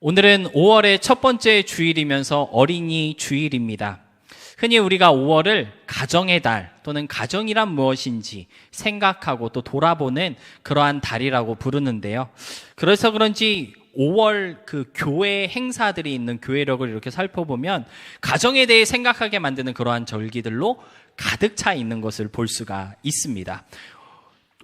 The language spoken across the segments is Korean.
오늘은 5월의 첫 번째 주일이면서 어린이 주일입니다. 흔히 우리가 5월을 가정의 달 또는 가정이란 무엇인지 생각하고 또 돌아보는 그러한 달이라고 부르는데요. 그래서 그런지 5월 그 교회 행사들이 있는 교회력을 이렇게 살펴보면 가정에 대해 생각하게 만드는 그러한 절기들로 가득 차 있는 것을 볼 수가 있습니다.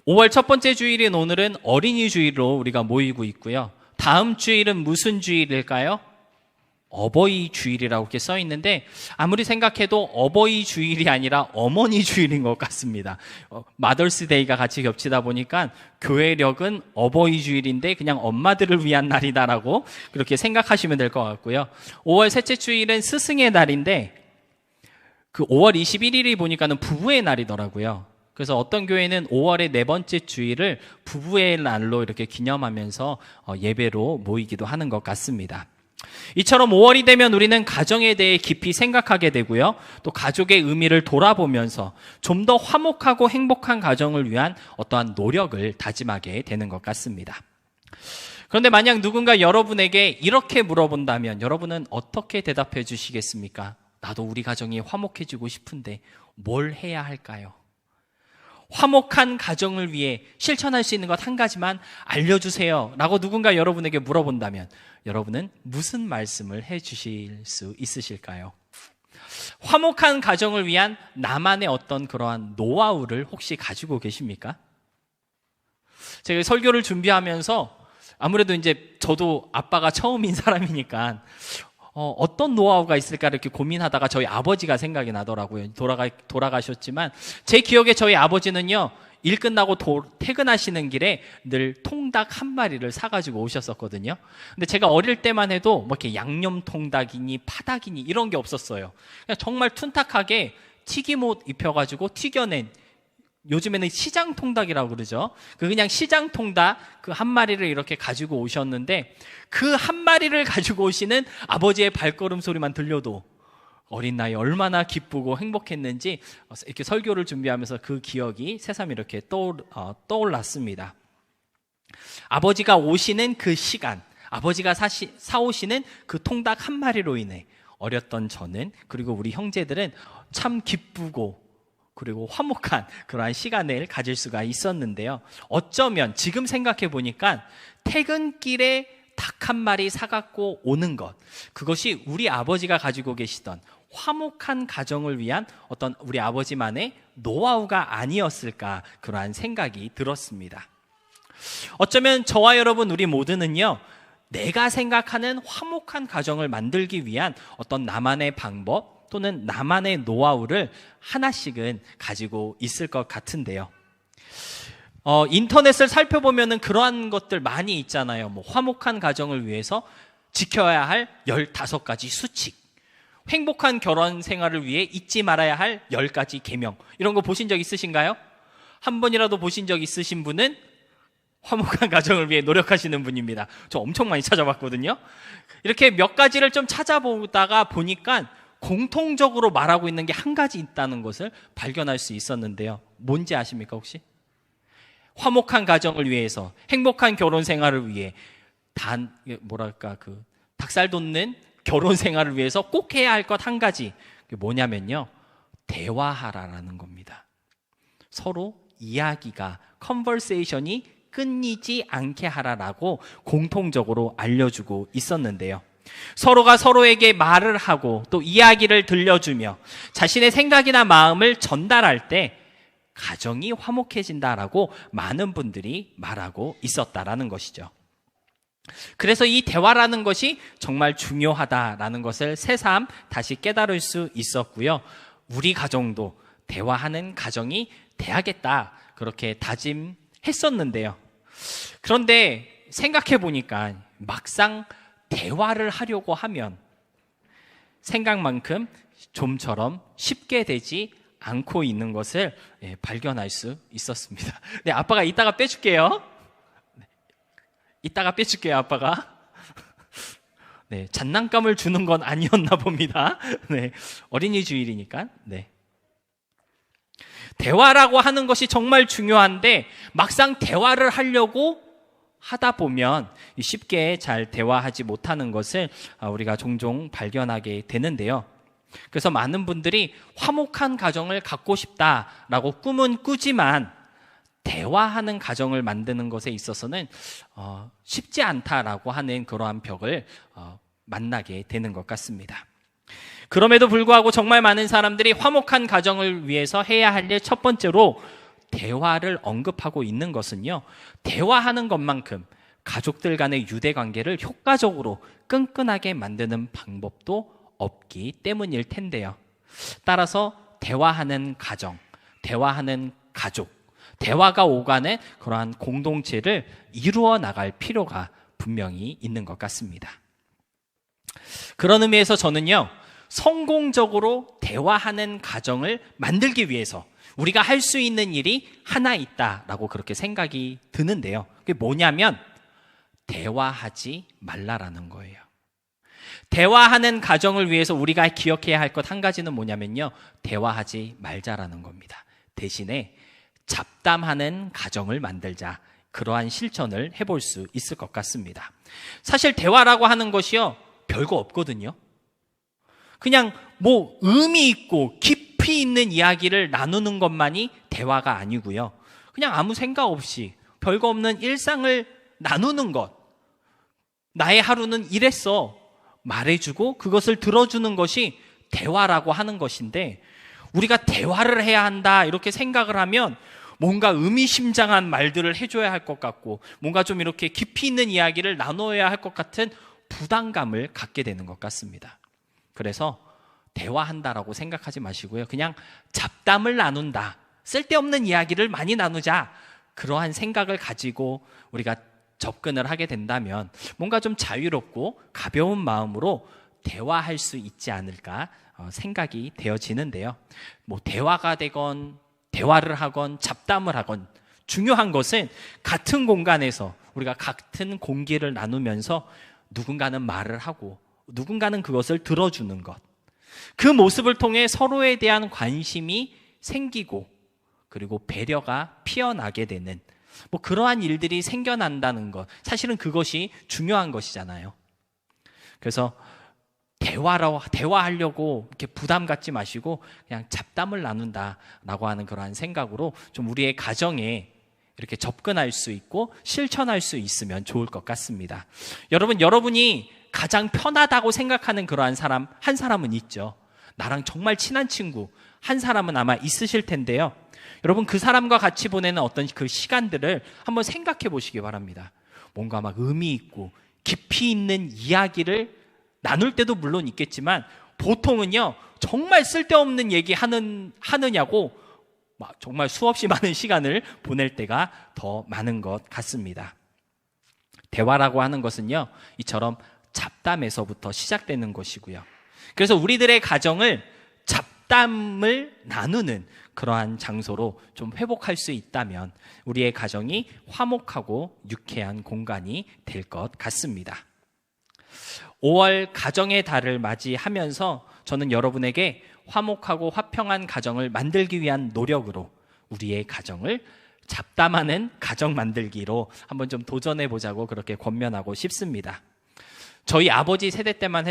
5월 첫 번째 주일인 오늘은 어린이 주일로 우리가 모이고 있고요. 다음 주일은 무슨 주일일까요? 어버이 주일이라고 이렇게 써 있는데 아무리 생각해도 어버이 주일이 아니라 어머니 주일인 것 같습니다. 마더스데이가 같이 겹치다 보니까 교회력은 어버이 주일인데 그냥 엄마들을 위한 날이다라고 그렇게 생각하시면 될 것 같고요. 5월 셋째 주일은 스승의 날인데 그 5월 21일이 보니까는 부부의 날이더라고요. 그래서 어떤 교회는 5월의 네 번째 주일을 부부의 날로 이렇게 기념하면서 예배로 모이기도 하는 것 같습니다. 이처럼 5월이 되면 우리는 가정에 대해 깊이 생각하게 되고요. 또 가족의 의미를 돌아보면서 좀 더 화목하고 행복한 가정을 위한 어떠한 노력을 다짐하게 되는 것 같습니다. 그런데 만약 누군가 여러분에게 이렇게 물어본다면 여러분은 어떻게 대답해 주시겠습니까? 나도 우리 가정이 화목해지고 싶은데 뭘 해야 할까요? 화목한 가정을 위해 실천할 수 있는 것 한 가지만 알려주세요 라고 누군가 여러분에게 물어본다면 여러분은 무슨 말씀을 해주실 수 있으실까요? 화목한 가정을 위한 나만의 어떤 그러한 노하우를 혹시 가지고 계십니까? 제가 설교를 준비하면서 아무래도 이제 저도 아빠가 처음인 사람이니까 어떤 노하우가 있을까 이렇게 고민하다가 저희 아버지가 생각이 나더라고요. 돌아가셨지만 제 기억에 저희 아버지는요, 일 끝나고 퇴근하시는 길에 늘 통닭 한 마리를 사가지고 오셨었거든요. 근데 제가 어릴 때만 해도 뭐 이렇게 양념 통닭이니 파닭이니 이런 게 없었어요. 그냥 정말 툰탁하게 튀김옷 입혀가지고 튀겨낸, 요즘에는 시장 통닭이라고 그러죠. 그냥 시장 통닭 그 한 마리를 이렇게 가지고 오셨는데 그 한 마리를 가지고 오시는 아버지의 발걸음 소리만 들려도 어린 나이에 얼마나 기쁘고 행복했는지 이렇게 설교를 준비하면서 그 기억이 새삼 이렇게 떠올랐습니다. 아버지가 오시는 그 시간, 아버지가 사오시는 그 통닭 한 마리로 인해 어렸던 저는 그리고 우리 형제들은 참 기쁘고 그리고 화목한 그러한 시간을 가질 수가 있었는데요. 어쩌면 지금 생각해 보니까 퇴근길에 닭 한 마리 사갖고 오는 것, 그것이 우리 아버지가 가지고 계시던 화목한 가정을 위한 어떤 우리 아버지만의 노하우가 아니었을까 그러한 생각이 들었습니다. 어쩌면 저와 여러분 우리 모두는요, 내가 생각하는 화목한 가정을 만들기 위한 어떤 나만의 방법 또는 나만의 노하우를 하나씩은 가지고 있을 것 같은데요. 인터넷을 살펴보면은 그러한 것들 많이 있잖아요. 뭐 화목한 가정을 위해서 지켜야 할 15가지 수칙, 행복한 결혼 생활을 위해 잊지 말아야 할 10가지 계명, 이런 거 보신 적 있으신가요? 한 번이라도 보신 적 있으신 분은 화목한 가정을 위해 노력하시는 분입니다. 저 엄청 많이 찾아봤거든요. 이렇게 몇 가지를 좀 찾아보다가 보니까 공통적으로 말하고 있는 게 한 가지 있다는 것을 발견할 수 있었는데요. 뭔지 아십니까 혹시? 화목한 가정을 위해서, 행복한 결혼 생활을 위해, 닭살 돋는 결혼 생활을 위해서 꼭 해야 할 것 한 가지, 그게 뭐냐면요, 대화하라라는 겁니다. 서로 이야기가, 컨버세이션이 끊이지 않게 하라라고 공통적으로 알려주고 있었는데요. 서로가 서로에게 말을 하고 또 이야기를 들려주며 자신의 생각이나 마음을 전달할 때 가정이 화목해진다라고 많은 분들이 말하고 있었다라는 것이죠. 그래서 이 대화라는 것이 정말 중요하다라는 것을 새삼 다시 깨달을 수 있었고요. 우리 가정도 대화하는 가정이 돼야겠다 그렇게 다짐했었는데요. 그런데 생각해 보니까 막상 대화를 하려고 하면 생각만큼 좀처럼 쉽게 되지 않고 있는 것을 발견할 수 있었습니다. 네, 아빠가 이따가 빼줄게요. 이따가 빼줄게요, 아빠가. 네, 장난감을 주는 건 아니었나 봅니다. 네, 어린이 주일이니까. 네. 대화라고 하는 것이 정말 중요한데 막상 대화를 하려고 하다 보면 쉽게 잘 대화하지 못하는 것을 우리가 종종 발견하게 되는데요. 그래서 많은 분들이 화목한 가정을 갖고 싶다라고 꿈은 꾸지만 대화하는 가정을 만드는 것에 있어서는 쉽지 않다라고 하는 그러한 벽을 만나게 되는 것 같습니다. 그럼에도 불구하고 정말 많은 사람들이 화목한 가정을 위해서 해야 할 일 첫 번째로 대화를 언급하고 있는 것은요, 대화하는 것만큼 가족들 간의 유대 관계를 효과적으로 끈끈하게 만드는 방법도 없기 때문일 텐데요. 따라서 대화하는 가정, 대화하는 가족, 대화가 오가는 그러한 공동체를 이루어 나갈 필요가 분명히 있는 것 같습니다. 그런 의미에서 저는요, 성공적으로 대화하는 가정을 만들기 위해서 우리가 할 수 있는 일이 하나 있다라고 그렇게 생각이 드는데요. 그게 뭐냐면 대화하지 말라라는 거예요. 대화하는 가정을 위해서 우리가 기억해야 할 것 한 가지는 뭐냐면요, 대화하지 말자라는 겁니다. 대신에 잡담하는 가정을 만들자, 그러한 실천을 해볼 수 있을 것 같습니다. 사실 대화라고 하는 것이요, 별거 없거든요. 그냥 뭐 의미 있고 깊이 있는 이야기를 나누는 것만이 대화가 아니고요, 그냥 아무 생각 없이 별거 없는 일상을 나누는 것, 나의 하루는 이랬어 말해주고 그것을 들어주는 것이 대화라고 하는 것인데, 우리가 대화를 해야 한다 이렇게 생각을 하면 뭔가 의미심장한 말들을 해줘야 할 것 같고, 뭔가 좀 이렇게 깊이 있는 이야기를 나눠야 할 것 같은 부담감을 갖게 되는 것 같습니다. 그래서 대화한다라고 생각하지 마시고요, 그냥 잡담을 나눈다, 쓸데없는 이야기를 많이 나누자, 그러한 생각을 가지고 우리가 접근을 하게 된다면 뭔가 좀 자유롭고 가벼운 마음으로 대화할 수 있지 않을까 생각이 되어지는데요. 뭐 대화가 되건 대화를 하건 잡담을 하건 중요한 것은 같은 공간에서 우리가 같은 공기를 나누면서 누군가는 말을 하고 누군가는 그것을 들어주는 것, 그 모습을 통해 서로에 대한 관심이 생기고 그리고 배려가 피어나게 되는 뭐 그러한 일들이 생겨난다는 것, 사실은 그것이 중요한 것이잖아요. 그래서 대화하려고 이렇게 부담 갖지 마시고 그냥 잡담을 나눈다라고 하는 그러한 생각으로 좀 우리의 가정에 이렇게 접근할 수 있고 실천할 수 있으면 좋을 것 같습니다. 여러분이 가장 편하다고 생각하는 그러한 사람 한 사람은 있죠. 나랑 정말 친한 친구 한 사람은 아마 있으실 텐데요. 여러분, 그 사람과 같이 보내는 어떤 그 시간들을 한번 생각해 보시기 바랍니다. 뭔가 막 의미 있고 깊이 있는 이야기를 나눌 때도 물론 있겠지만, 보통은요 정말 쓸데없는 얘기 하느냐고 막 정말 수없이 많은 시간을 보낼 때가 더 많은 것 같습니다. 대화라고 하는 것은요, 이처럼 잡담에서부터 시작되는 것이고요. 그래서 우리들의 가정을 잡담을 나누는 그러한 장소로 좀 회복할 수 있다면 우리의 가정이 화목하고 유쾌한 공간이 될 것 같습니다. 5월 가정의 달을 맞이하면서 저는 여러분에게 화목하고 화평한 가정을 만들기 위한 노력으로 우리의 가정을 잡담하는 가정 만들기로 한번 좀 도전해 보자고 그렇게 권면하고 싶습니다. 저희 아버지 세대 때만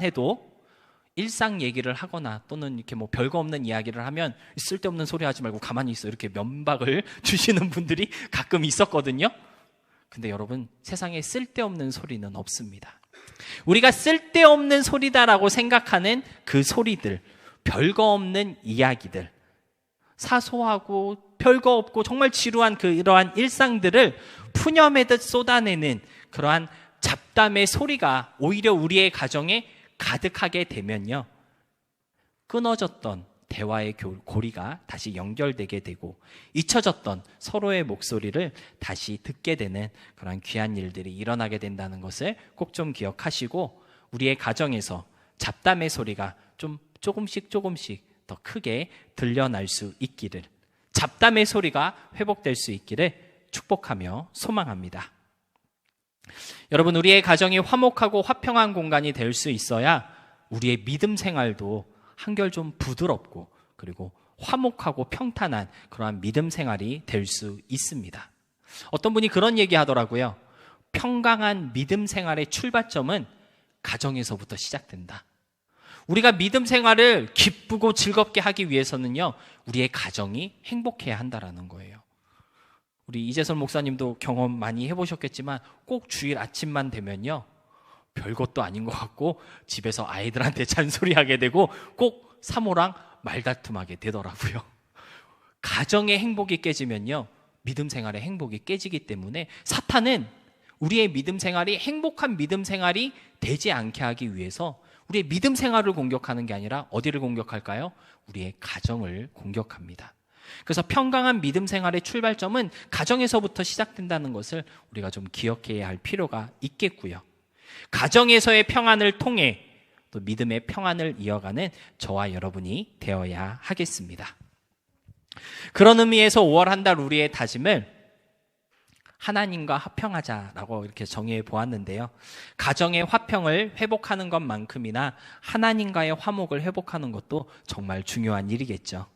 해도 일상 얘기를 하거나 또는 이렇게 뭐 별거 없는 이야기를 하면 쓸데없는 소리 하지 말고 가만히 있어, 이렇게 면박을 주시는 분들이 가끔 있었거든요. 근데 여러분, 세상에 쓸데없는 소리는 없습니다. 우리가 쓸데없는 소리다라고 생각하는 그 소리들, 별거 없는 이야기들, 사소하고 별거 없고 정말 지루한 그러한 일상들을 푸념하듯 쏟아내는 그러한 잡담의 소리가 오히려 우리의 가정에 가득하게 되면요, 끊어졌던 대화의 고리가 다시 연결되게 되고 잊혀졌던 서로의 목소리를 다시 듣게 되는 그런 귀한 일들이 일어나게 된다는 것을 꼭 좀 기억하시고, 우리의 가정에서 잡담의 소리가 좀 조금씩 더 크게 들려날 수 있기를, 잡담의 소리가 회복될 수 있기를 축복하며 소망합니다. 여러분, 우리의 가정이 화목하고 화평한 공간이 될 수 있어야 우리의 믿음 생활도 한결 좀 부드럽고 그리고 화목하고 평탄한 그러한 믿음 생활이 될 수 있습니다. 어떤 분이 그런 얘기 하더라고요. 평강한 믿음 생활의 출발점은 가정에서부터 시작된다. 우리가 믿음 생활을 기쁘고 즐겁게 하기 위해서는요, 우리의 가정이 행복해야 한다라는 거예요. 우리 이재선 목사님도 경험 많이 해보셨겠지만 꼭 주일 아침만 되면요, 별것도 아닌 것 같고 집에서 아이들한테 잔소리하게 되고 꼭 사모랑 말다툼하게 되더라고요. 가정의 행복이 깨지면요, 믿음 생활의 행복이 깨지기 때문에 사탄은 우리의 믿음 생활이 행복한 믿음 생활이 되지 않게 하기 위해서 우리의 믿음 생활을 공격하는 게 아니라 어디를 공격할까요? 우리의 가정을 공격합니다. 그래서 평강한 믿음 생활의 출발점은 가정에서부터 시작된다는 것을 우리가 좀 기억해야 할 필요가 있겠고요. 가정에서의 평안을 통해 또 믿음의 평안을 이어가는 저와 여러분이 되어야 하겠습니다. 그런 의미에서 5월 한 달 우리의 다짐을 하나님과 화평하자라고 이렇게 정의해 보았는데요. 가정의 화평을 회복하는 것만큼이나 하나님과의 화목을 회복하는 것도 정말 중요한 일이겠죠.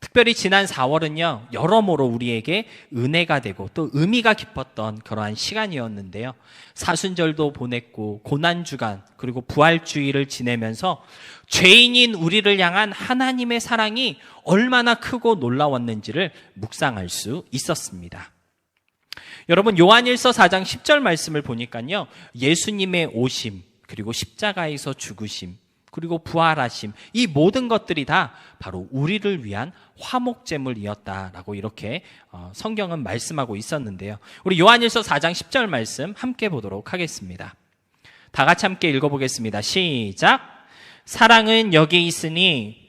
특별히 지난 4월은요, 여러모로 우리에게 은혜가 되고 또 의미가 깊었던 그러한 시간이었는데요. 사순절도 보냈고 고난주간 그리고 부활주의를 지내면서 죄인인 우리를 향한 하나님의 사랑이 얼마나 크고 놀라웠는지를 묵상할 수 있었습니다. 여러분, 요한일서 4장 10절 말씀을 보니까요, 예수님의 오심, 그리고 십자가에서 죽으심, 그리고 부활하심, 이 모든 것들이 다 바로 우리를 위한 화목제물이었다라고 이렇게 성경은 말씀하고 있었는데요. 우리 요한일서 4장 10절 말씀 함께 보도록 하겠습니다. 다 같이 함께 읽어보겠습니다. 시작. 사랑은 여기 있으니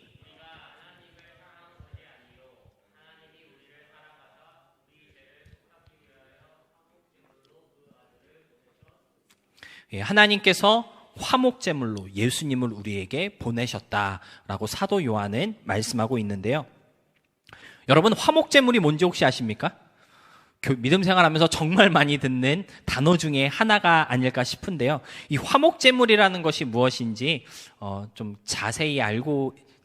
하나님께서 화목제물로 예수님을 우리에게 보내셨다라고 사도 요한은 말씀하고 있는데요. 여러분, 화목제물이 뭔지 혹시 아십니까? 믿음 생활하면서 정말 많이 듣는 단어 중에 하나가 아닐까 싶은데요. 이 화목제물이라는 것이 무엇인지 좀 자세히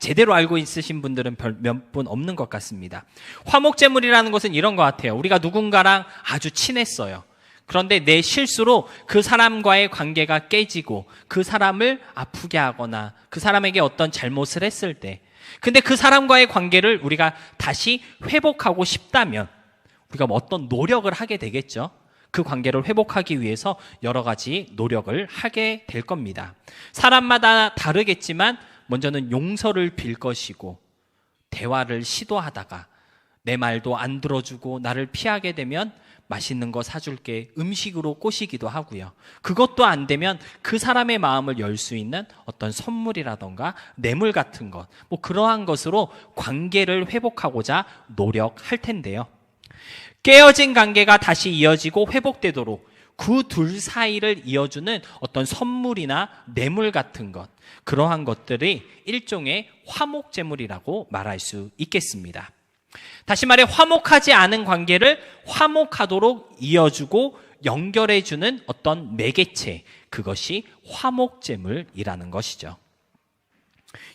제대로 알고 있으신 분들은 몇 분 없는 것 같습니다. 화목제물이라는 것은 이런 것 같아요. 우리가 누군가랑 아주 친했어요. 그런데 내 실수로 그 사람과의 관계가 깨지고 그 사람을 아프게 하거나 그 사람에게 어떤 잘못을 했을 때, 근데 그 사람과의 관계를 우리가 다시 회복하고 싶다면 우리가 어떤 노력을 하게 되겠죠. 그 관계를 회복하기 위해서 여러 가지 노력을 하게 될 겁니다. 사람마다 다르겠지만 먼저는 용서를 빌 것이고, 대화를 시도하다가 내 말도 안 들어주고 나를 피하게 되면 맛있는 거 사줄게, 음식으로 꼬시기도 하고요. 그것도 안 되면 그 사람의 마음을 열 수 있는 어떤 선물이라던가 뇌물 같은 것, 그러한 것으로 관계를 회복하고자 노력할 텐데요. 깨어진 관계가 다시 이어지고 회복되도록 그 둘 사이를 이어주는 어떤 선물이나 뇌물 같은 것, 그러한 것들이 일종의 화목제물이라고 말할 수 있겠습니다. 다시 말해, 화목하지 않은 관계를 화목하도록 이어주고 연결해주는 어떤 매개체, 그것이 화목제물이라는 것이죠.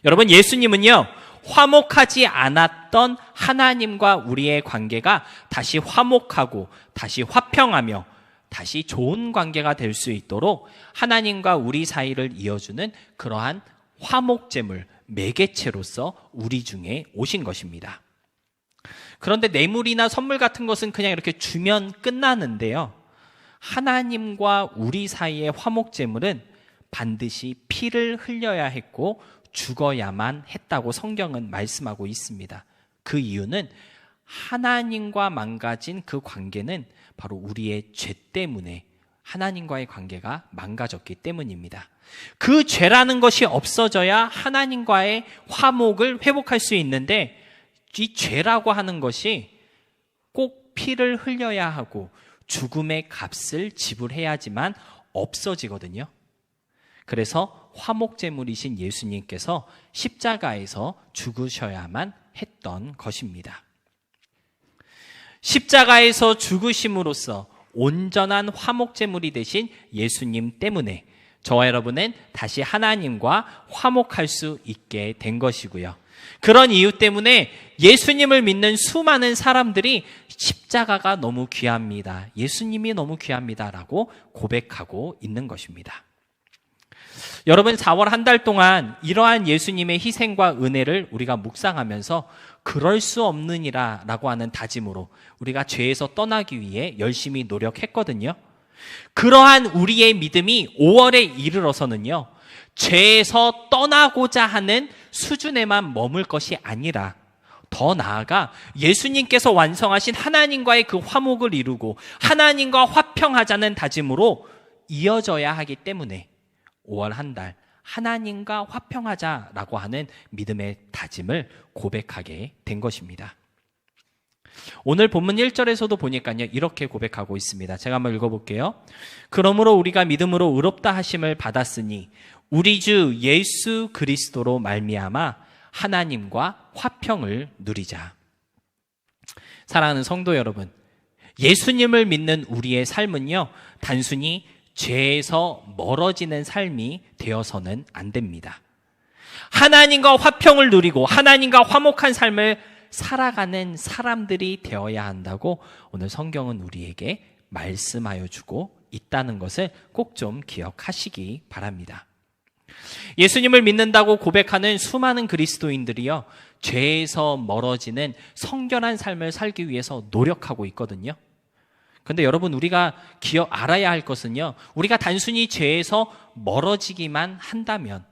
여러분, 예수님은요, 화목하지 않았던 하나님과 우리의 관계가 다시 화목하고 다시 화평하며 다시 좋은 관계가 될 수 있도록 하나님과 우리 사이를 이어주는 그러한 화목제물, 매개체로서 우리 중에 오신 것입니다. 그런데 뇌물이나 선물 같은 것은 그냥 이렇게 주면 끝나는데요. 하나님과 우리 사이의 화목제물은 반드시 피를 흘려야 했고 죽어야만 했다고 성경은 말씀하고 있습니다. 그 이유는 하나님과 망가진 그 관계는 바로 우리의 죄 때문에 하나님과의 관계가 망가졌기 때문입니다. 그 죄라는 것이 없어져야 하나님과의 화목을 회복할 수 있는데, 이 죄라고 하는 것이 꼭 피를 흘려야 하고 죽음의 값을 지불해야지만 없어지거든요. 그래서 화목제물이신 예수님께서 십자가에서 죽으셔야만 했던 것입니다. 십자가에서 죽으심으로써 온전한 화목제물이 되신 예수님 때문에 저와 여러분은 다시 하나님과 화목할 수 있게 된 것이고요. 그런 이유 때문에 예수님을 믿는 수많은 사람들이 십자가가 너무 귀합니다. 예수님이 너무 귀합니다라고 고백하고 있는 것입니다. 여러분, 4월 한 달 동안 이러한 예수님의 희생과 은혜를 우리가 묵상하면서 그럴 수 없느니라 라고 하는 다짐으로 우리가 죄에서 떠나기 위해 열심히 노력했거든요. 그러한 우리의 믿음이 5월에 이르러서는요, 죄에서 떠나고자 하는 수준에만 머물 것이 아니라 더 나아가 예수님께서 완성하신 하나님과의 그 화목을 이루고 하나님과 화평하자는 다짐으로 이어져야 하기 때문에 5월 한 달 하나님과 화평하자라고 하는 믿음의 다짐을 고백하게 된 것입니다. 오늘 본문 1절에서도 보니까요, 이렇게 고백하고 있습니다. 제가 한번 읽어볼게요. 그러므로 우리가 믿음으로 의롭다 하심을 받았으니 우리 주 예수 그리스도로 말미암아 하나님과 화평을 누리자. 사랑하는 성도 여러분, 예수님을 믿는 우리의 삶은요, 단순히 죄에서 멀어지는 삶이 되어서는 안 됩니다. 하나님과 화평을 누리고 하나님과 화목한 삶을 살아가는 사람들이 되어야 한다고 오늘 성경은 우리에게 말씀하여 주고 있다는 것을 꼭 좀 기억하시기 바랍니다. 예수님을 믿는다고 고백하는 수많은 그리스도인들이요, 죄에서 멀어지는 성결한 삶을 살기 위해서 노력하고 있거든요. 그런데 여러분, 우리가 알아야 할 것은요, 우리가 단순히 죄에서 멀어지기만 한다면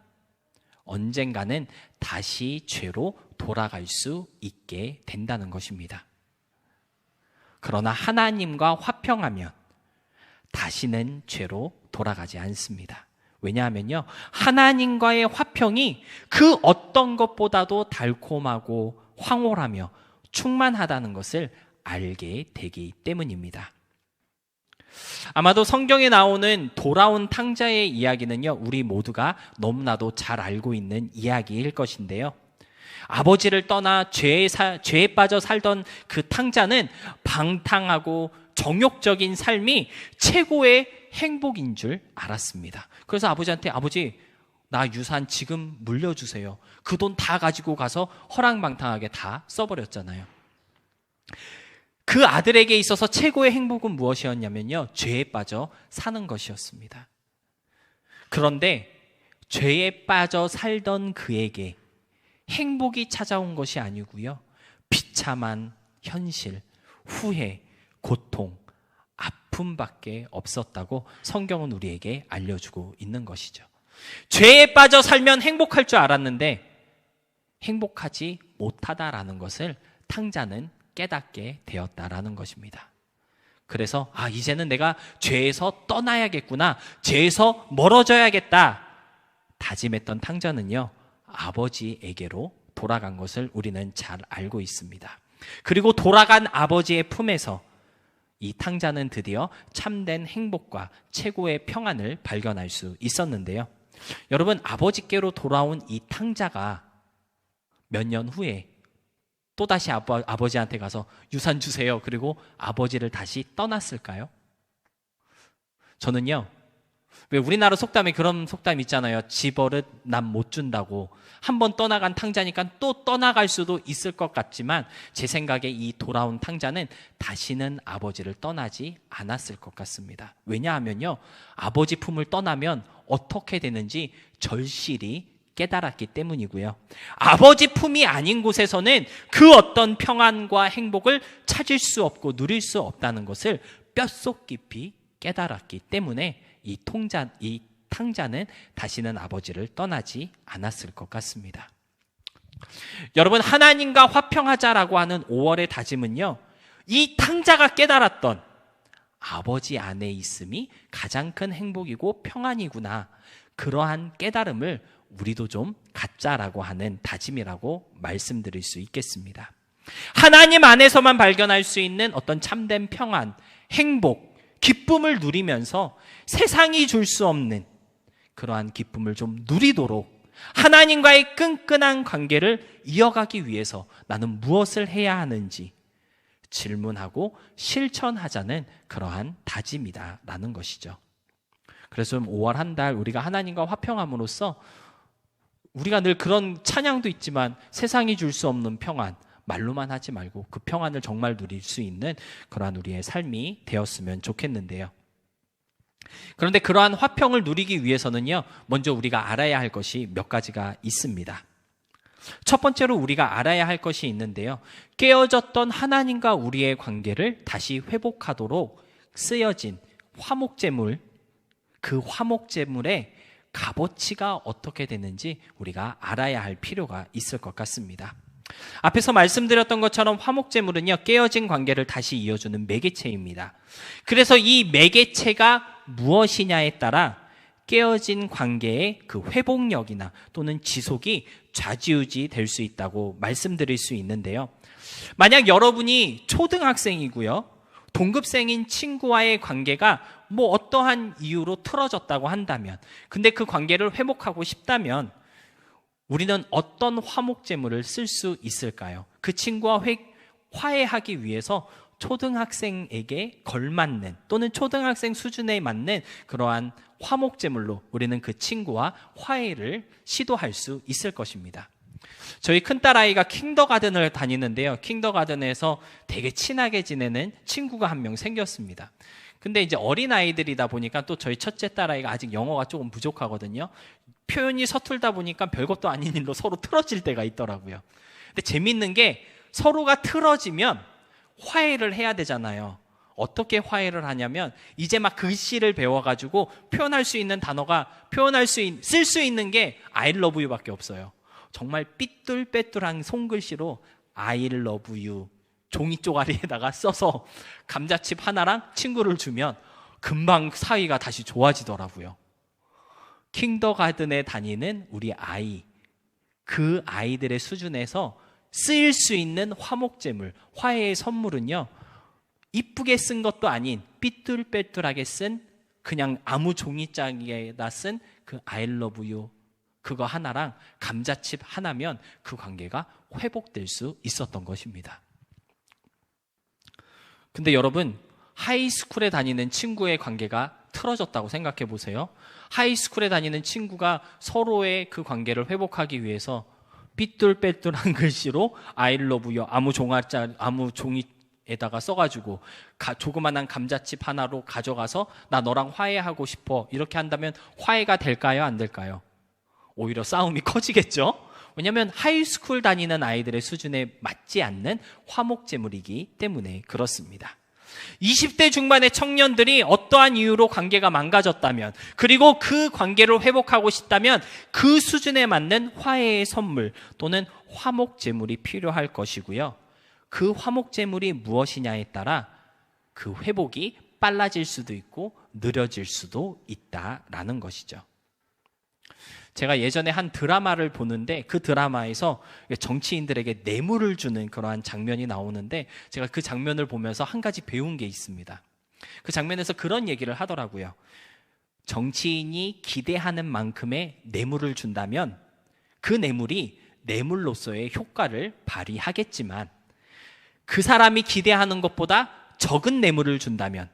언젠가는 다시 죄로 돌아갈 수 있게 된다는 것입니다. 그러나 하나님과 화평하면 다시는 죄로 돌아가지 않습니다. 왜냐하면요, 하나님과의 화평이 그 어떤 것보다도 달콤하고 황홀하며 충만하다는 것을 알게 되기 때문입니다. 아마도 성경에 나오는 돌아온 탕자의 이야기는요, 우리 모두가 너무나도 잘 알고 있는 이야기일 것인데요. 아버지를 떠나 죄에 빠져 살던 그 탕자는 방탕하고 정욕적인 삶이 최고의 행복인 줄 알았습니다. 그래서 아버지한테, 아버지, 나 유산 지금 물려주세요. 그 돈 다 가지고 가서 허랑방탕하게 다 써버렸잖아요. 그 아들에게 있어서 최고의 행복은 무엇이었냐면요, 죄에 빠져 사는 것이었습니다. 그런데 죄에 빠져 살던 그에게 행복이 찾아온 것이 아니고요, 비참한 현실, 후회, 고통, 아픔밖에 없었다고 성경은 우리에게 알려주고 있는 것이죠. 죄에 빠져 살면 행복할 줄 알았는데 행복하지 못하다라는 것을 탕자는 깨닫게 되었다라는 것입니다. 그래서 이제는 내가 죄에서 떠나야겠구나, 죄에서 멀어져야겠다 다짐했던 탕자는요, 아버지에게로 돌아간 것을 우리는 잘 알고 있습니다. 그리고 돌아간 아버지의 품에서 이 탕자는 드디어 참된 행복과 최고의 평안을 발견할 수 있었는데요. 여러분, 아버지께로 돌아온 이 탕자가 몇 년 후에 또다시 아버지한테 가서 유산 주세요, 그리고 아버지를 다시 떠났을까요? 저는요, 왜 우리나라 속담에 그런 속담 있잖아요. 집버릇 남 못 준다고. 한번 떠나간 탕자니까 또 떠나갈 수도 있을 것 같지만 제 생각에 이 돌아온 탕자는 다시는 아버지를 떠나지 않았을 것 같습니다. 왜냐하면요, 아버지 품을 떠나면 어떻게 되는지 절실히 깨달았기 때문이고요. 아버지 품이 아닌 곳에서는 그 어떤 평안과 행복을 찾을 수 없고 누릴 수 없다는 것을 뼛속 깊이 깨달았기 때문에 이 탕자는 다시는 아버지를 떠나지 않았을 것 같습니다. 여러분, 하나님과 화평하자라고 하는 5월의 다짐은요, 이 탕자가 깨달았던 아버지 안에 있음이 가장 큰 행복이고 평안이구나, 그러한 깨달음을 우리도 좀 갖자라고 하는 다짐이라고 말씀드릴 수 있겠습니다. 하나님 안에서만 발견할 수 있는 어떤 참된 평안, 행복, 기쁨을 누리면서 세상이 줄 수 없는 그러한 기쁨을 좀 누리도록 하나님과의 끈끈한 관계를 이어가기 위해서 나는 무엇을 해야 하는지 질문하고 실천하자는 그러한 다짐이다라는 것이죠. 그래서 5월 한 달 우리가 하나님과 화평함으로써 우리가 늘 그런 찬양도 있지만 세상이 줄 수 없는 평안, 말로만 하지 말고 그 평안을 정말 누릴 수 있는 그러한 우리의 삶이 되었으면 좋겠는데요. 그런데 그러한 화평을 누리기 위해서는요, 먼저 우리가 알아야 할 것이 몇 가지가 있습니다. 첫 번째로 우리가 알아야 할 것이 있는데요. 깨어졌던 하나님과 우리의 관계를 다시 회복하도록 쓰여진 화목제물, 그 화목제물의 값어치가 어떻게 되는지 우리가 알아야 할 필요가 있을 것 같습니다. 앞에서 말씀드렸던 것처럼 화목제물은요, 깨어진 관계를 다시 이어주는 매개체입니다. 그래서 이 매개체가 무엇이냐에 따라 깨어진 관계의 그 회복력이나 또는 지속이 좌지우지 될 수 있다고 말씀드릴 수 있는데요. 만약 여러분이 초등학생이고요, 동급생인 친구와의 관계가 뭐 어떠한 이유로 틀어졌다고 한다면, 근데 그 관계를 회복하고 싶다면 우리는 어떤 화목제물을 쓸 수 있을까요? 그 친구와 화해하기 위해서 초등학생에게 걸맞는 또는 초등학생 수준에 맞는 그러한 화목제물로 우리는 그 친구와 화해를 시도할 수 있을 것입니다. 저희 큰딸아이가 킹더가든을 다니는데요. 킹더가든에서 되게 친하게 지내는 친구가 한 명 생겼습니다. 근데 이제 어린아이들이다 보니까 또 저희 첫째 딸아이가 아직 영어가 조금 부족하거든요. 표현이 서툴다 보니까 별것도 아닌 일로 서로 틀어질 때가 있더라고요. 근데 재밌는 게 서로가 틀어지면 화해를 해야 되잖아요. 어떻게 화해를 하냐면 이제 막 글씨를 배워가지고 표현할 수 있는 단어가 쓸 수 있는 게 I love you밖에 없어요. 정말 삐뚤빼뚤한 손글씨로 I love you 종이 쪼가리에다가 써서 감자칩 하나랑 친구를 주면 금방 사이가 다시 좋아지더라고요. 킹더가든에 다니는 우리 아이, 그 아이들의 수준에서 쓰일 수 있는 화목제물, 화해의 선물은요, 이쁘게 쓴 것도 아닌 삐뚤빼뚤하게 쓴 그냥 아무 종이장에다 쓴 그 I love you 그거 하나랑 감자칩 하나면 그 관계가 회복될 수 있었던 것입니다. 근데 여러분, 하이스쿨에 다니는 친구의 관계가 틀어졌다고 생각해 보세요. 하이스쿨에 다니는 친구가 서로의 그 관계를 회복하기 위해서 삐뚤빼뚤한 글씨로 I love you 아무 종이에다가 써가지고 조그만한 감자칩 하나로 가져가서 나 너랑 화해하고 싶어 이렇게 한다면 화해가 될까요? 안 될까요? 오히려 싸움이 커지겠죠? 왜냐하면 하이스쿨 다니는 아이들의 수준에 맞지 않는 화목제물이기 때문에 그렇습니다. 20대 중반의 청년들이 어떠한 이유로 관계가 망가졌다면, 그리고 그 관계를 회복하고 싶다면 그 수준에 맞는 화해의 선물 또는 화목제물이 필요할 것이고요. 그 화목제물이 무엇이냐에 따라 그 회복이 빨라질 수도 있고 느려질 수도 있다라는 것이죠. 제가 예전에 한 드라마를 보는데 그 드라마에서 정치인들에게 뇌물을 주는 그러한 장면이 나오는데 제가 그 장면을 보면서 한 가지 배운 게 있습니다. 그 장면에서 그런 얘기를 하더라고요. 정치인이 기대하는 만큼의 뇌물을 준다면 그 뇌물이 뇌물로서의 효과를 발휘하겠지만 그 사람이 기대하는 것보다 적은 뇌물을 준다면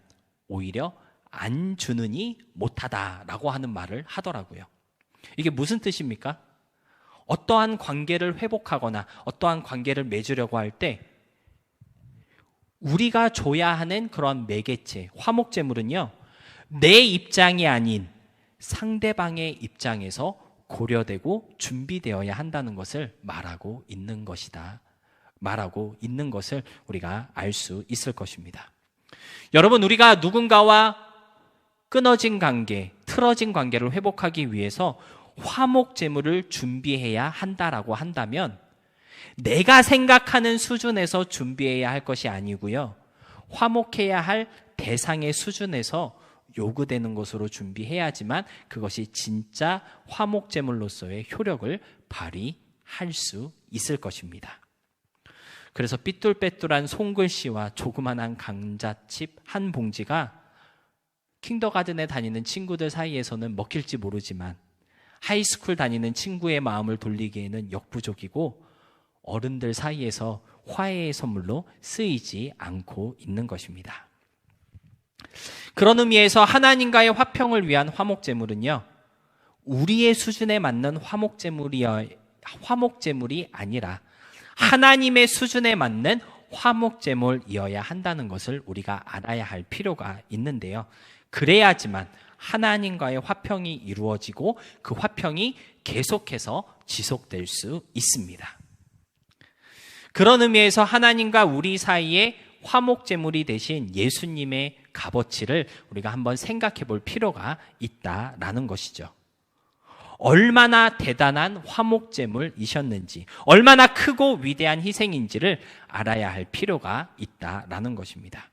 오히려 안 주느니 못하다라고 하는 말을 하더라고요. 이게 무슨 뜻입니까? 어떠한 관계를 회복하거나 어떠한 관계를 맺으려고 할 때 우리가 줘야 하는 그런 매개체, 화목제물은요, 내 입장이 아닌 상대방의 입장에서 고려되고 준비되어야 한다는 것을 말하고 있는 것이다. 말하고 있는 것을 우리가 알 수 있을 것입니다. 여러분, 우리가 누군가와 끊어진 관계, 틀어진 관계를 회복하기 위해서 화목제물을 준비해야 한다라고 한다면 내가 생각하는 수준에서 준비해야 할 것이 아니고요. 화목해야 할 대상의 수준에서 요구되는 것으로 준비해야지만 그것이 진짜 화목제물로서의 효력을 발휘할 수 있을 것입니다. 그래서 삐뚤빼뚤한 손글씨와 조그만한 감자칩 한 봉지가 킹더가든에 다니는 친구들 사이에서는 먹힐지 모르지만 하이스쿨 다니는 친구의 마음을 돌리기에는 역부족이고 어른들 사이에서 화해의 선물로 쓰이지 않고 있는 것입니다. 그런 의미에서 하나님과의 화평을 위한 화목제물은요, 우리의 수준에 맞는 화목제물이 아니라 하나님의 수준에 맞는 화목제물이어야 한다는 것을 우리가 알아야 할 필요가 있는데요. 그래야지만 하나님과의 화평이 이루어지고 그 화평이 계속해서 지속될 수 있습니다. 그런 의미에서 하나님과 우리 사이에 화목제물이 되신 예수님의 값어치를 우리가 한번 생각해 볼 필요가 있다라는 것이죠. 얼마나 대단한 화목제물이셨는지, 얼마나 크고 위대한 희생인지를 알아야 할 필요가 있다라는 것입니다.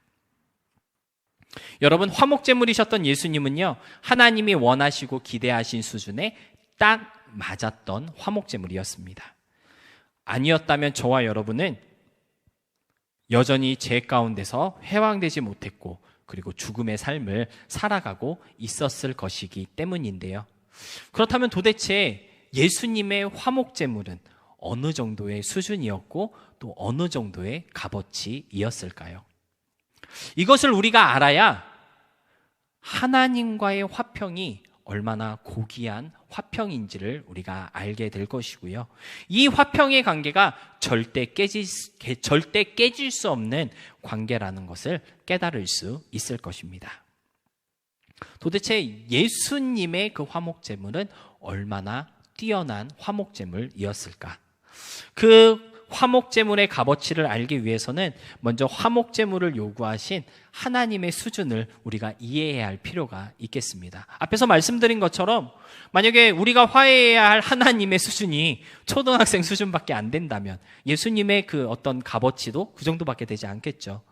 여러분, 화목제물이셨던 예수님은요, 하나님이 원하시고 기대하신 수준에 딱 맞았던 화목제물이었습니다. 아니었다면 저와 여러분은 여전히 죄 가운데서 회방되지 못했고, 그리고 죽음의 삶을 살아가고 있었을 것이기 때문인데요. 그렇다면 도대체 예수님의 화목제물은 어느 정도의 수준이었고 또 어느 정도의 값어치이었을까요? 이것을 우리가 알아야 하나님과의 화평이 얼마나 고귀한 화평인지를 우리가 알게 될 것이고요. 이 화평의 관계가 절대 깨질 수 없는 관계라는 것을 깨달을 수 있을 것입니다. 도대체 예수님의 그 화목제물은 얼마나 뛰어난 화목제물이었을까? 그 화목제물의 값어치를 알기 위해서는 먼저 화목제물을 요구하신 하나님의 수준을 우리가 이해해야 할 필요가 있겠습니다. 앞에서 말씀드린 것처럼 만약에 우리가 화해해야 할 하나님의 수준이 초등학생 수준밖에 안 된다면 예수님의 그 어떤 값어치도 그 정도밖에 되지 않겠죠.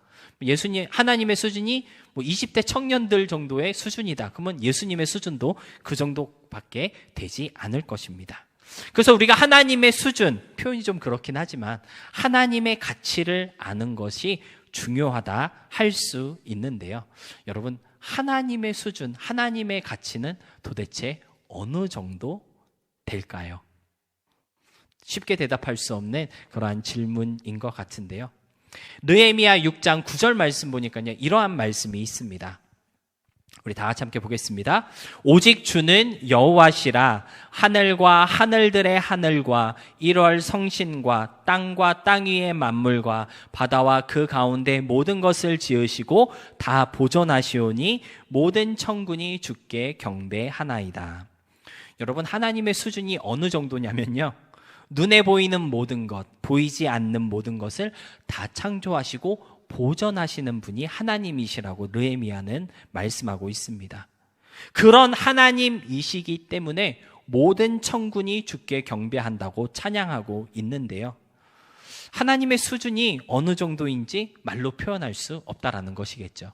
하나님의 수준이 20대 청년들 정도의 수준이다. 그러면 예수님의 수준도 그 정도밖에 되지 않을 것입니다. 그래서 우리가 하나님의 수준, 표현이 좀 그렇긴 하지만 하나님의 가치를 아는 것이 중요하다 할 수 있는데요. 여러분, 하나님의 수준, 하나님의 가치는 도대체 어느 정도 될까요? 쉽게 대답할 수 없는 그러한 질문인 것 같은데요. 느헤미야 6장 9절 말씀 보니까요, 이러한 말씀이 있습니다. 우리 다 같이 함께 보겠습니다. 오직 주는 여호와시라. 하늘과 하늘들의 하늘과 1월 성신과 땅과 땅 위의 만물과 바다와 그 가운데 모든 것을 지으시고 다 보존하시오니 모든 천군이 주께 경배하나이다. 여러분, 하나님의 수준이 어느 정도냐면요, 눈에 보이는 모든 것, 보이지 않는 모든 것을 다 창조하시고 보존하시는 분이 하나님이시라고 느헤미야는 말씀하고 있습니다. 그런 하나님이시기 때문에 모든 천군이 주께 경배한다고 찬양하고 있는데요. 하나님의 수준이 어느 정도인지 말로 표현할 수 없다라는 것이겠죠.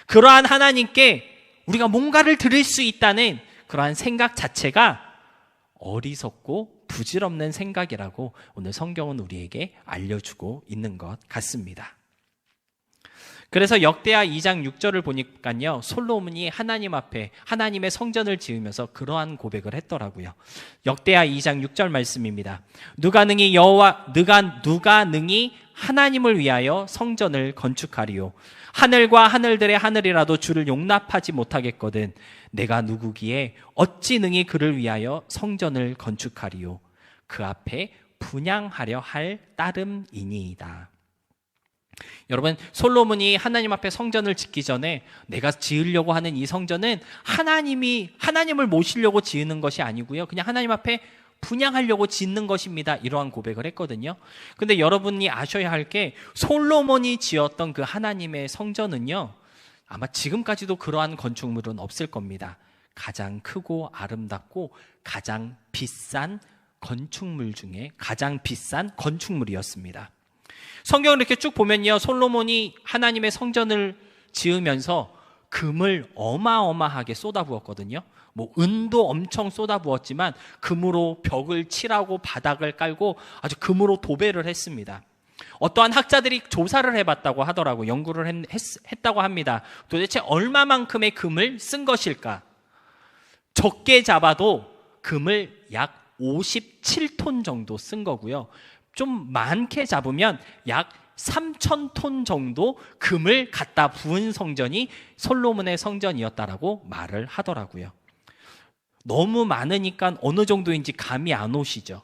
그러한 하나님께 우리가 뭔가를 드릴 수 있다는 그러한 생각 자체가 어리석고 부질없는 생각이라고 오늘 성경은 우리에게 알려주고 있는 것 같습니다. 그래서 역대하 2장 6절을 보니까요, 솔로몬이 하나님 앞에 하나님의 성전을 지으면서 그러한 고백을 했더라고요. 역대하 2장 6절 말씀입니다. 누가 능히 하나님을 위하여 성전을 건축하리요? 하늘과 하늘들의 하늘이라도 주를 용납하지 못하겠거든. 내가 누구기에 어찌 능히 그를 위하여 성전을 건축하리요? 그 앞에 분향하려 할 따름이니이다. 여러분, 솔로몬이 하나님 앞에 성전을 짓기 전에 내가 지으려고 하는 이 성전은 하나님을 모시려고 지으는 것이 아니고요, 그냥 하나님 앞에 분향하려고 짓는 것입니다. 이러한 고백을 했거든요. 근데 여러분이 아셔야 할 게, 솔로몬이 지었던 그 하나님의 성전은요, 아마 지금까지도 그러한 건축물은 없을 겁니다. 가장 크고 아름답고 가장 비싼 건축물 중에 가장 비싼 건축물이었습니다. 성경을 이렇게 쭉 보면요, 솔로몬이 하나님의 성전을 지으면서 금을 어마어마하게 쏟아부었거든요. 은도 엄청 쏟아부었지만 금으로 벽을 칠하고 바닥을 깔고 아주 금으로 도배를 했습니다. 어떠한 학자들이 조사를 해봤다고 하더라고요. 연구를 했다고 합니다. 도대체 얼마만큼의 금을 쓴 것일까? 적게 잡아도 금을 약 57톤 정도 쓴 거고요. 좀 많게 잡으면 약 3,000톤 정도 금을 갖다 부은 성전이 솔로몬의 성전이었다라고 말을 하더라고요. 너무 많으니까 어느 정도인지 감이 안 오시죠.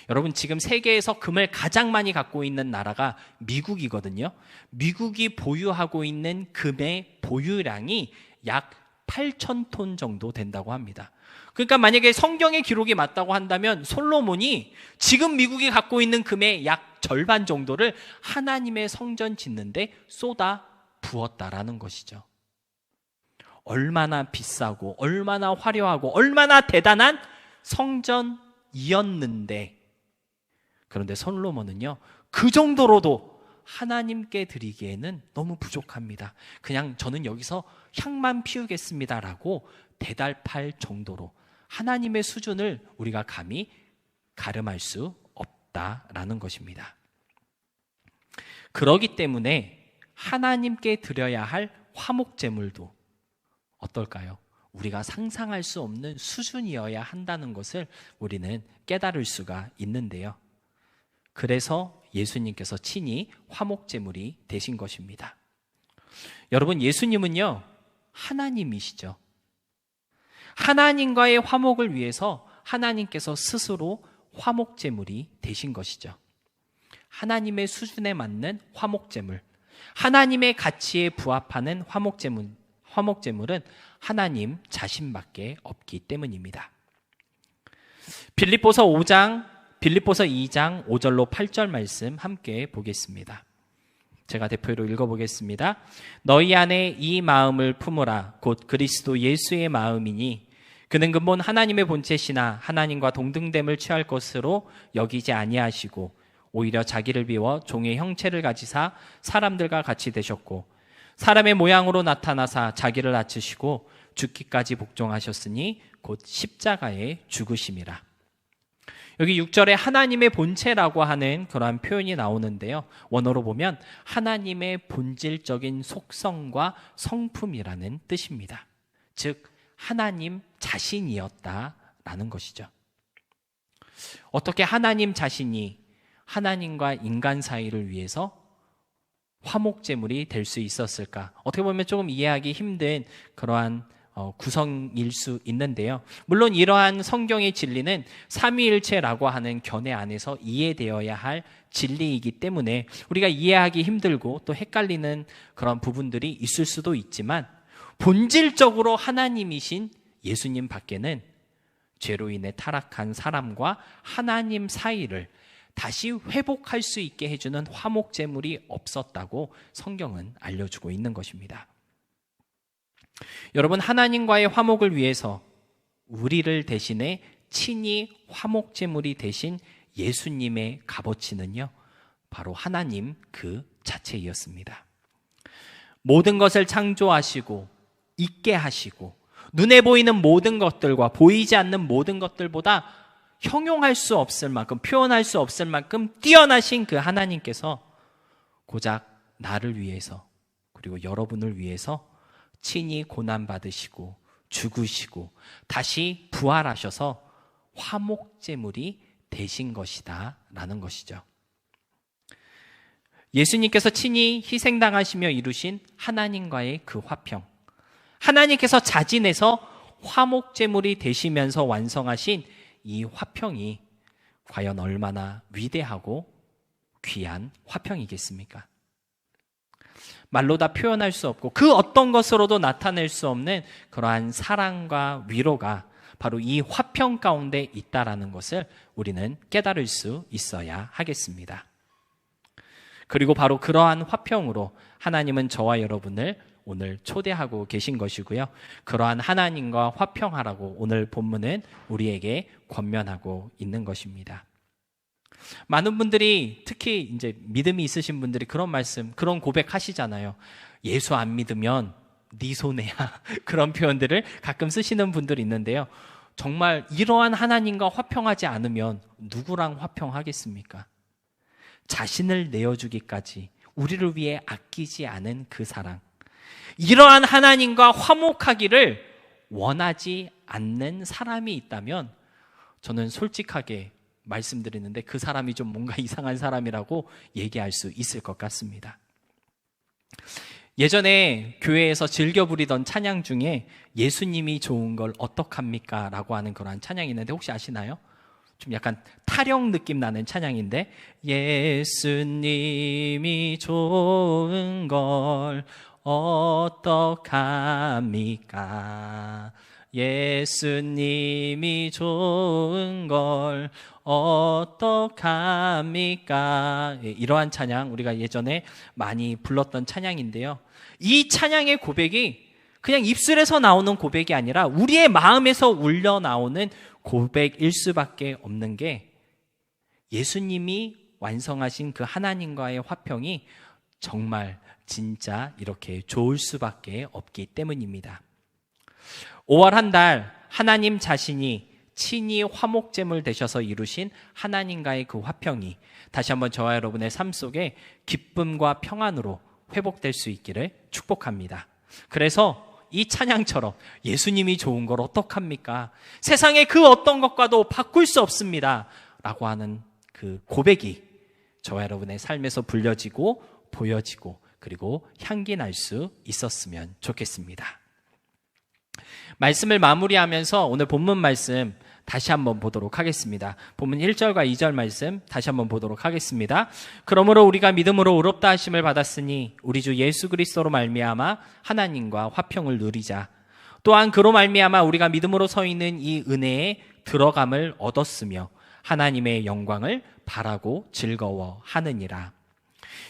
여러분, 지금 세계에서 금을 가장 많이 갖고 있는 나라가 미국이거든요. 미국이 보유하고 있는 금의 보유량이 약 8,000톤 정도 된다고 합니다. 그러니까 만약에 성경의 기록이 맞다고 한다면 솔로몬이 지금 미국이 갖고 있는 금의 약 절반 정도를 하나님의 성전 짓는데 쏟아 부었다라는 것이죠. 얼마나 비싸고 얼마나 화려하고 얼마나 대단한 성전이었는데, 그런데 솔로몬은요, 그 정도로도 하나님께 드리기에는 너무 부족합니다. 그냥 저는 여기서 향만 피우겠습니다라고 대답할 정도로 하나님의 수준을 우리가 감히 가늠할 수 없다라는 것입니다. 그러기 때문에 하나님께 드려야 할 화목제물도 어떨까요? 우리가 상상할 수 없는 수준이어야 한다는 것을 우리는 깨달을 수가 있는데요. 그래서 예수님께서 친히 화목제물이 되신 것입니다. 여러분, 예수님은요, 하나님이시죠. 하나님과의 화목을 위해서 하나님께서 스스로 화목제물이 되신 것이죠. 하나님의 수준에 맞는 화목제물, 하나님의 가치에 부합하는 화목제물은 하나님 자신밖에 없기 때문입니다. 빌립보서 2장 5절로 8절 말씀 함께 보겠습니다. 제가 대표로 읽어보겠습니다. 너희 안에 이 마음을 품으라. 곧 그리스도 예수의 마음이니 그는 근본 하나님의 본체시나 하나님과 동등됨을 취할 것으로 여기지 아니하시고 오히려 자기를 비워 종의 형체를 가지사 사람들과 같이 되셨고 사람의 모양으로 나타나사 자기를 낮추시고 죽기까지 복종하셨으니 곧 십자가에 죽으심이라. 여기 6절에 하나님의 본체라고 하는 그러한 표현이 나오는데요. 원어로 보면 하나님의 본질적인 속성과 성품이라는 뜻입니다. 즉 하나님 자신이었다라는 것이죠. 어떻게 하나님 자신이 하나님과 인간 사이를 위해서 화목제물이 될 수 있었을까? 어떻게 보면 조금 이해하기 힘든 그러한 구성일 수 있는데요. 물론 이러한 성경의 진리는 삼위일체라고 하는 견해 안에서 이해되어야 할 진리이기 때문에 우리가 이해하기 힘들고 또 헷갈리는 그런 부분들이 있을 수도 있지만 본질적으로 하나님이신 예수님 밖에는 죄로 인해 타락한 사람과 하나님 사이를 다시 회복할 수 있게 해주는 화목제물이 없었다고 성경은 알려주고 있는 것입니다. 여러분, 하나님과의 화목을 위해서 우리를 대신해 친히 화목제물이 되신 예수님의 값어치는요, 바로 하나님 그 자체이었습니다. 모든 것을 창조하시고 있게 하시고 눈에 보이는 모든 것들과 보이지 않는 모든 것들보다 형용할 수 없을 만큼, 표현할 수 없을 만큼 뛰어나신 그 하나님께서 고작 나를 위해서 그리고 여러분을 위해서 친히 고난받으시고 죽으시고 다시 부활하셔서 화목제물이 되신 것이다 라는 것이죠. 예수님께서 친히 희생당하시며 이루신 하나님과의 그 화평, 하나님께서 자진해서 화목제물이 되시면서 완성하신 이 화평이 과연 얼마나 위대하고 귀한 화평이겠습니까? 말로 다 표현할 수 없고 그 어떤 것으로도 나타낼 수 없는 그러한 사랑과 위로가 바로 이 화평 가운데 있다라는 것을 우리는 깨달을 수 있어야 하겠습니다. 그리고 바로 그러한 화평으로 하나님은 저와 여러분을 오늘 초대하고 계신 것이고요. 그러한 하나님과 화평하라고 오늘 본문은 우리에게 권면하고 있는 것입니다. 많은 분들이 특히 이제 믿음이 있으신 분들이 그런 말씀, 그런 고백하시잖아요. 예수 안 믿으면 네 손해야. 그런 표현들을 가끔 쓰시는 분들이 있는데요. 정말 이러한 하나님과 화평하지 않으면 누구랑 화평하겠습니까? 자신을 내어주기까지 우리를 위해 아끼지 않은 그 사랑, 이러한 하나님과 화목하기를 원하지 않는 사람이 있다면 저는 솔직하게 말씀드리는데 그 사람이 좀 뭔가 이상한 사람이라고 얘기할 수 있을 것 같습니다. 예전에 교회에서 즐겨 부리던 찬양 중에 예수님이 좋은 걸 어떡합니까? 라고 하는 그런 찬양이 있는데 혹시 아시나요? 좀 약간 타령 느낌 나는 찬양인데, 예수님이 좋은 걸 어떡합니까? 예수님이 좋은 걸 어떡합니까? 이러한 찬양, 우리가 예전에 많이 불렀던 찬양인데요. 이 찬양의 고백이 그냥 입술에서 나오는 고백이 아니라 우리의 마음에서 울려 나오는 고백일 수밖에 없는 게, 예수님이 완성하신 그 하나님과의 화평이 정말 진짜 이렇게 좋을 수밖에 없기 때문입니다. 5월 한 달 하나님 자신이 친히 화목제물 되셔서 이루신 하나님과의 그 화평이 다시 한번 저와 여러분의 삶 속에 기쁨과 평안으로 회복될 수 있기를 축복합니다. 그래서 이 찬양처럼 예수님이 좋은 걸 어떡합니까? 세상의 그 어떤 것과도 바꿀 수 없습니다 라고 하는 그 고백이 저와 여러분의 삶에서 불려지고 보여지고 그리고 향기 날 수 있었으면 좋겠습니다. 말씀을 마무리하면서 오늘 본문 말씀 다시 한번 보도록 하겠습니다. 본문 1절과 2절 말씀 다시 한번 보도록 하겠습니다. 그러므로 우리가 믿음으로 의롭다 하심을 받았으니 우리 주 예수 그리스도로 말미암아 하나님과 화평을 누리자. 또한 그로 말미암아 우리가 믿음으로 서 있는 이 은혜에 들어감을 얻었으며 하나님의 영광을 바라고 즐거워하느니라.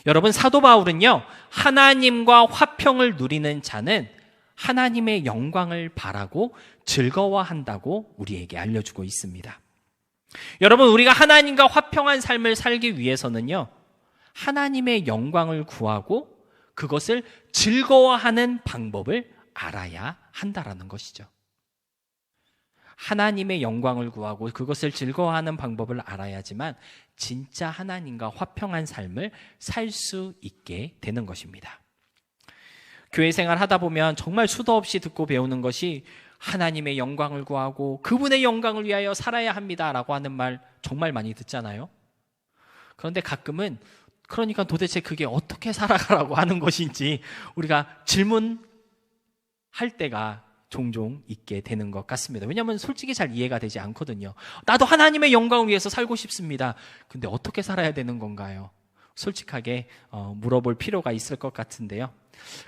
여러분, 사도 바울은요, 하나님과 화평을 누리는 자는 하나님의 영광을 바라고 즐거워한다고 우리에게 알려주고 있습니다. 여러분, 우리가 하나님과 화평한 삶을 살기 위해서는요, 하나님의 영광을 구하고 그것을 즐거워하는 방법을 알아야 한다라는 것이죠. 하나님의 영광을 구하고 그것을 즐거워하는 방법을 알아야지만 진짜 하나님과 화평한 삶을 살 수 있게 되는 것입니다. 교회 생활 하다 보면 정말 수도 없이 듣고 배우는 것이 하나님의 영광을 구하고 그분의 영광을 위하여 살아야 합니다라고 하는 말 정말 많이 듣잖아요. 그런데 가끔은 그러니까 도대체 그게 어떻게 살아가라고 하는 것인지 우리가 질문할 때가 종종 있게 되는 것 같습니다. 왜냐하면 솔직히 잘 이해가 되지 않거든요. 나도 하나님의 영광을 위해서 살고 싶습니다. 근데 어떻게 살아야 되는 건가요? 솔직하게 물어볼 필요가 있을 것 같은데요.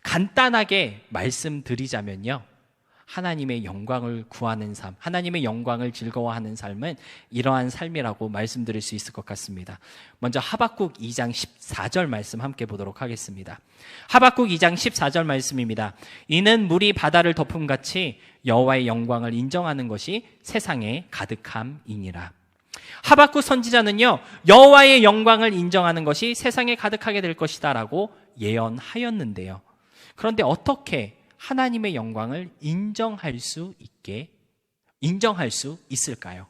간단하게 말씀드리자면요, 하나님의 영광을 구하는 삶, 하나님의 영광을 즐거워하는 삶은 이러한 삶이라고 말씀드릴 수 있을 것 같습니다. 먼저 하박국 2장 14절 말씀 함께 보도록 하겠습니다. 하박국 2장 14절 말씀입니다. 이는 물이 바다를 덮음같이 여호와의 영광을 인정하는 것이 세상에 가득함이니라. 하박국 선지자는요, 여호와의 영광을 인정하는 것이 세상에 가득하게 될 것이다 라고 예언하였는데요. 그런데 어떻게 하나님의 영광을 인정할 수 있을까요?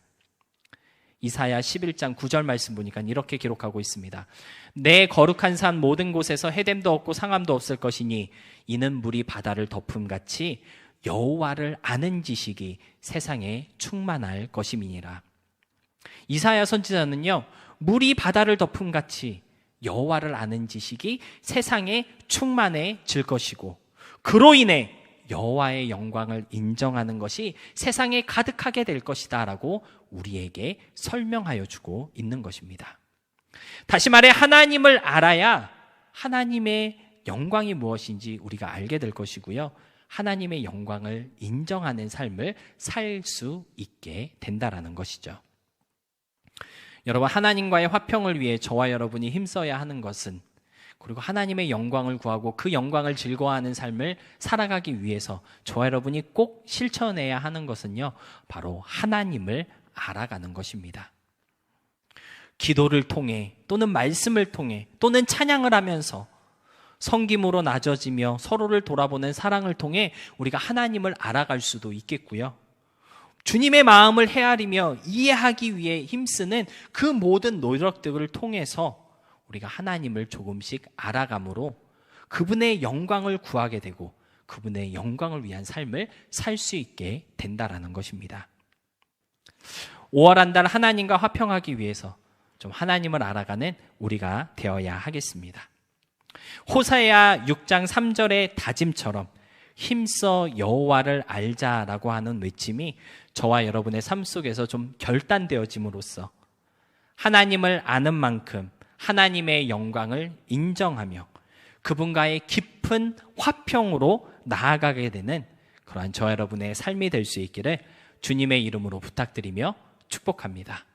이사야 11장 9절 말씀 보니까 이렇게 기록하고 있습니다. 내 거룩한 산 모든 곳에서 해됨도 없고 상함도 없을 것이니 이는 물이 바다를 덮음같이 여호와를 아는 지식이 세상에 충만할 것임이니라. 이사야 선지자는요, 물이 바다를 덮음같이 여호와를 아는 지식이 세상에 충만해질 것이고 그로 인해 여호와의 영광을 인정하는 것이 세상에 가득하게 될 것이다 라고 우리에게 설명하여 주고 있는 것입니다. 다시 말해 하나님을 알아야 하나님의 영광이 무엇인지 우리가 알게 될 것이고요, 하나님의 영광을 인정하는 삶을 살 수 있게 된다라는 것이죠. 여러분, 하나님과의 화평을 위해 저와 여러분이 힘써야 하는 것은, 그리고 하나님의 영광을 구하고 그 영광을 즐거워하는 삶을 살아가기 위해서 저와 여러분이 꼭 실천해야 하는 것은요, 바로 하나님을 알아가는 것입니다. 기도를 통해 또는 말씀을 통해 또는 찬양을 하면서 성김으로 낮아지며 서로를 돌아보는 사랑을 통해 우리가 하나님을 알아갈 수도 있겠고요, 주님의 마음을 헤아리며 이해하기 위해 힘쓰는 그 모든 노력들을 통해서 우리가 하나님을 조금씩 알아감으로 그분의 영광을 구하게 되고 그분의 영광을 위한 삶을 살 수 있게 된다라는 것입니다. 5월 한 달 하나님과 화평하기 위해서 좀 하나님을 알아가는 우리가 되어야 하겠습니다. 호사야 6장 3절의 다짐처럼 힘써 여호와를 알자라고 하는 외침이 저와 여러분의 삶 속에서 좀 결단되어짐으로써 하나님을 아는 만큼 하나님의 영광을 인정하며 그분과의 깊은 화평으로 나아가게 되는 그러한 저와 여러분의 삶이 될 수 있기를 주님의 이름으로 부탁드리며 축복합니다.